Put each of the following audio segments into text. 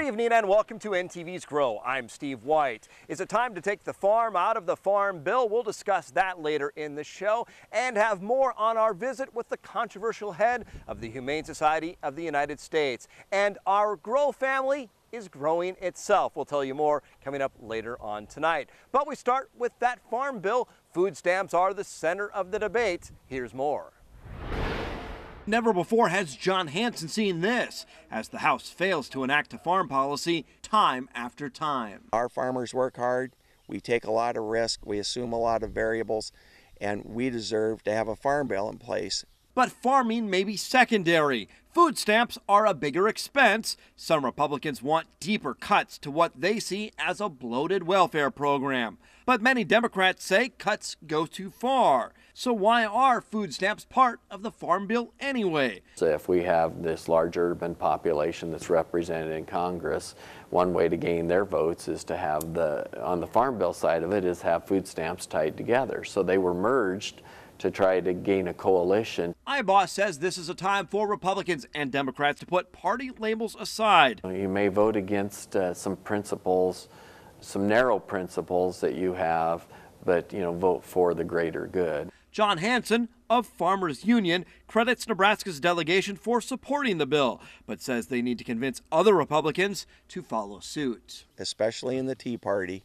Good evening and welcome to NTV's Grow. I'm Steve White. Is it time to take the farm out of the Farm Bill? We'll discuss that later in the show and have more on our visit with the controversial head of the Humane Society of the United States. And our Grow family is growing itself. We'll tell you more coming up later on tonight. But we start with that Farm Bill. Food stamps are the center of the debate. Here's more. Never before has John Hanson seen this, as the House fails to enact a farm policy time after time. Our farmers work hard, we take a lot of risk, we assume a lot of variables, and we deserve to have a farm bill in place. But farming may be secondary. Food stamps are a bigger expense. Some Republicans want deeper cuts to what they see as a bloated welfare program. But many Democrats say cuts go too far. So why are food stamps part of the Farm Bill anyway? So if we have this large urban population that's represented in Congress, one way to gain their votes is to have on the Farm Bill side of it, is have food stamps tied together. So they were merged to try to gain a coalition. iBoss says this is a time for Republicans and Democrats to put party labels aside. You may vote against some principles, some narrow principles that you have, but vote for the greater good. John Hanson of Farmers Union credits Nebraska's delegation for supporting the bill, but says they need to convince other Republicans to follow suit. Especially in the Tea Party,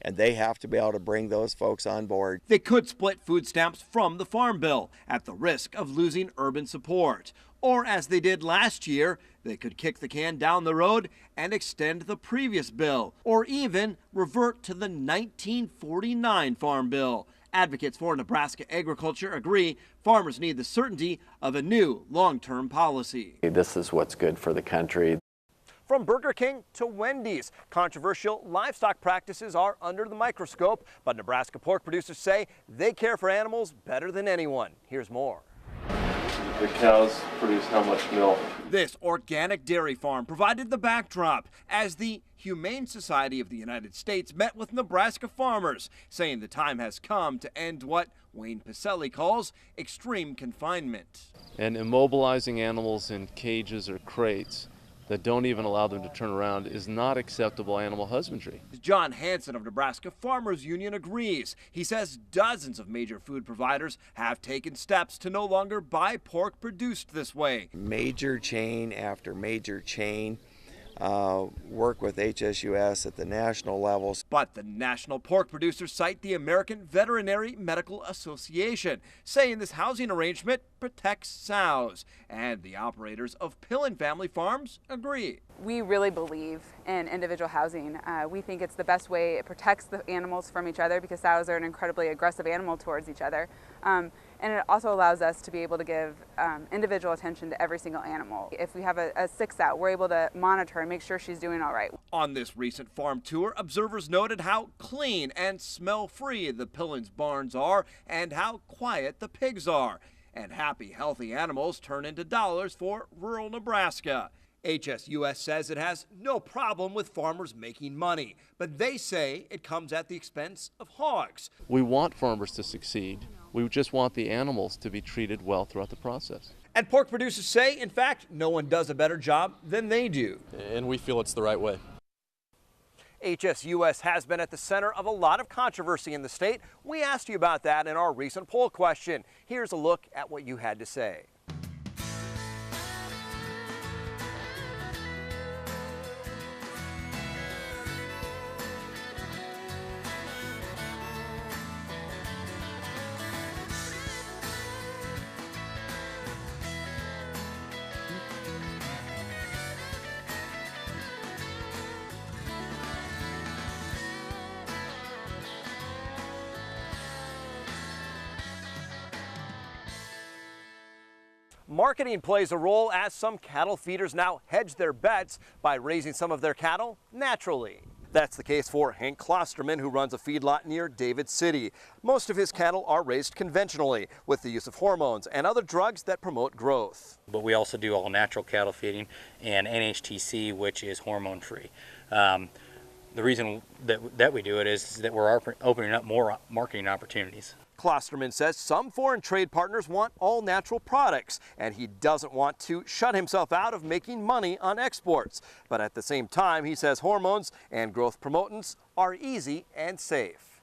and they have to be able to bring those folks on board. They could split food stamps from the Farm Bill at the risk of losing urban support. Or as they did last year, they could kick the can down the road and extend the previous bill, or even revert to the 1949 Farm Bill. Advocates for Nebraska agriculture agree farmers need the certainty of a new long-term policy. This is what's good for the country. From Burger King to Wendy's, controversial livestock practices are under the microscope, but Nebraska pork producers say they care for animals better than anyone. Here's more. The cows produce how much milk? This organic dairy farm provided the backdrop as the Humane Society of the United States met with Nebraska farmers, saying the time has come to end what Wayne Pacelli calls extreme confinement. And immobilizing animals in cages or crates that don't even allow them to turn around is not acceptable animal husbandry. John Hanson of Nebraska Farmers Union agrees. He says dozens of major food providers have taken steps to no longer buy pork produced this way. Major chain after major chain work with HSUS at the national levels. But the national pork producers cite the American Veterinary Medical Association, saying this housing arrangement protects sows. And the operators of Pillin family farms agree. We really believe in individual housing. We think it's the best way. It protects the animals from each other because sows are an incredibly aggressive animal towards each other. And it also allows us to be able to give individual attention to every single animal. If we have a sick sow, we're able to monitor and make sure she's doing all right. On this recent farm tour, observers noted how clean and smell-free the Pillin's barns are and how quiet the pigs are. And happy, healthy animals turn into dollars for rural Nebraska. HSUS says it has no problem with farmers making money, but they say it comes at the expense of hogs. We want farmers to succeed. We just want the animals to be treated well throughout the process. And pork producers say, in fact, no one does a better job than they do. And we feel it's the right way. HSUS has been at the center of a lot of controversy in the state. We asked you about that in our recent poll question. Here's a look at what you had to say. Marketing plays a role as some cattle feeders now hedge their bets by raising some of their cattle naturally. That's the case for Hank Klosterman, who runs a feedlot near David City. Most of his cattle are raised conventionally with the use of hormones and other drugs that promote growth. But we also do all natural cattle feeding and NHTC, which is hormone free. The reason that we do it is that we're opening up more marketing opportunities. Klosterman says some foreign trade partners want all natural products, and he doesn't want to shut himself out of making money on exports. But at the same time, he says hormones and growth promotants are easy and safe.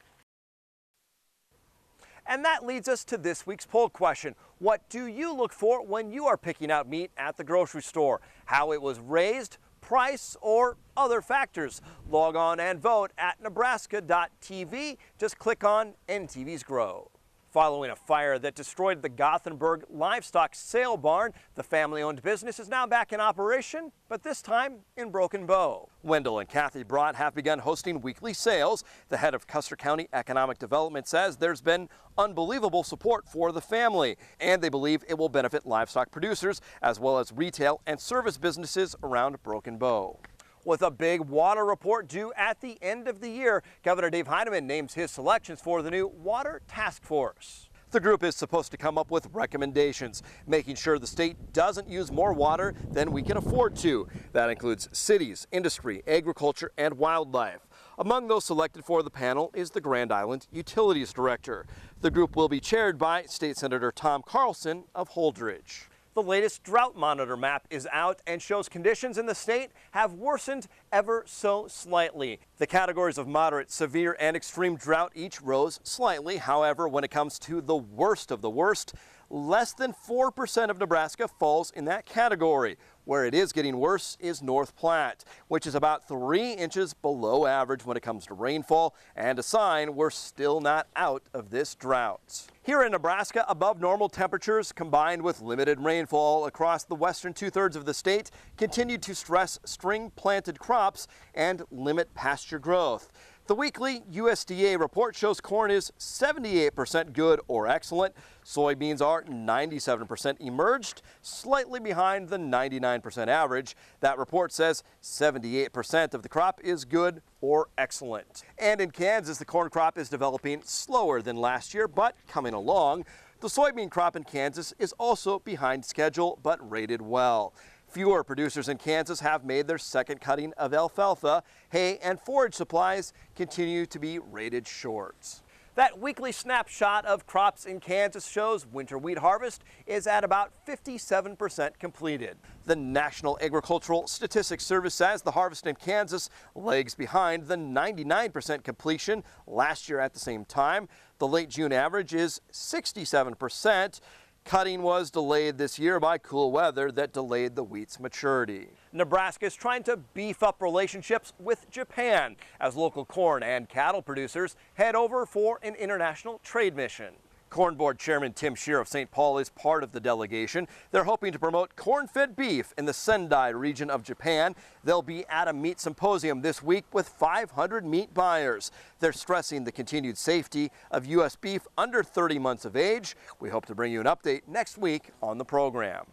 And that leads us to this week's poll question. What do you look for when you are picking out meat at the grocery store? How it was raised, price, or other factors? Log on and vote at nebraska.tv. Just click on NTV's Grow. Following a fire that destroyed the Gothenburg livestock sale barn, the family-owned business is now back in operation, but this time in Broken Bow. Wendell and Kathy Brott have begun hosting weekly sales. The head of Custer County Economic Development says there's been unbelievable support for the family, and they believe it will benefit livestock producers as well as retail and service businesses around Broken Bow. With a big water report due at the end of the year, Governor Dave Heineman names his selections for the new Water Task Force. The group is supposed to come up with recommendations, making sure the state doesn't use more water than we can afford to. That includes cities, industry, agriculture, and wildlife. Among those selected for the panel is the Grand Island Utilities Director. The group will be chaired by State Senator Tom Carlson of Holdridge. The latest drought monitor map is out and shows conditions in the state have worsened ever so slightly. The categories of moderate, severe, and extreme drought each rose slightly. However, when it comes to the worst of the worst, less than 4% of Nebraska falls in that category. Where it is getting worse is North Platte, which is about 3 inches below average when it comes to rainfall, and a sign we're still not out of this drought. Here in Nebraska, above normal temperatures combined with limited rainfall across the western two-thirds of the state continue to stress spring-planted crops and limit pasture growth. The weekly USDA report shows corn is 78% good or excellent. Soybeans are 97% emerged, slightly behind the 99% average. That report says 78% of the crop is good or excellent. And in Kansas, the corn crop is developing slower than last year, but coming along. The soybean crop in Kansas is also behind schedule, but rated well. Fewer producers in Kansas have made their second cutting of alfalfa. Hay and forage supplies continue to be rated short. That weekly snapshot of crops in Kansas shows winter wheat harvest is at about 57% completed. The National Agricultural Statistics Service says the harvest in Kansas lags behind the 99% completion last year at the same time. The late June average is 67%. Cutting was delayed this year by cool weather that delayed the wheat's maturity. Nebraska is trying to beef up relationships with Japan as local corn and cattle producers head over for an international trade mission. Corn Board Chairman Tim Scheer of St. Paul is part of the delegation. They're hoping to promote corn-fed beef in the Sendai region of Japan. They'll be at a meat symposium this week with 500 meat buyers. They're stressing the continued safety of U.S. beef under 30 months of age. We hope to bring you an update next week on the program.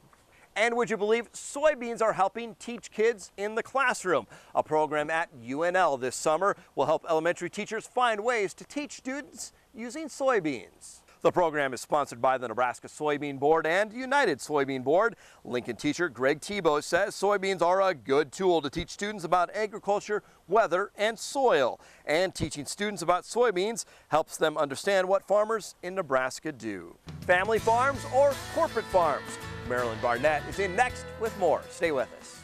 And would you believe soybeans are helping teach kids in the classroom? A program at UNL this summer will help elementary teachers find ways to teach students using soybeans. The program is sponsored by the Nebraska Soybean Board and United Soybean Board. Lincoln teacher Greg Tebow says soybeans are a good tool to teach students about agriculture, weather, and soil. And teaching students about soybeans helps them understand what farmers in Nebraska do. Family farms or corporate farms? Marilyn Barnett is in next with more. Stay with us.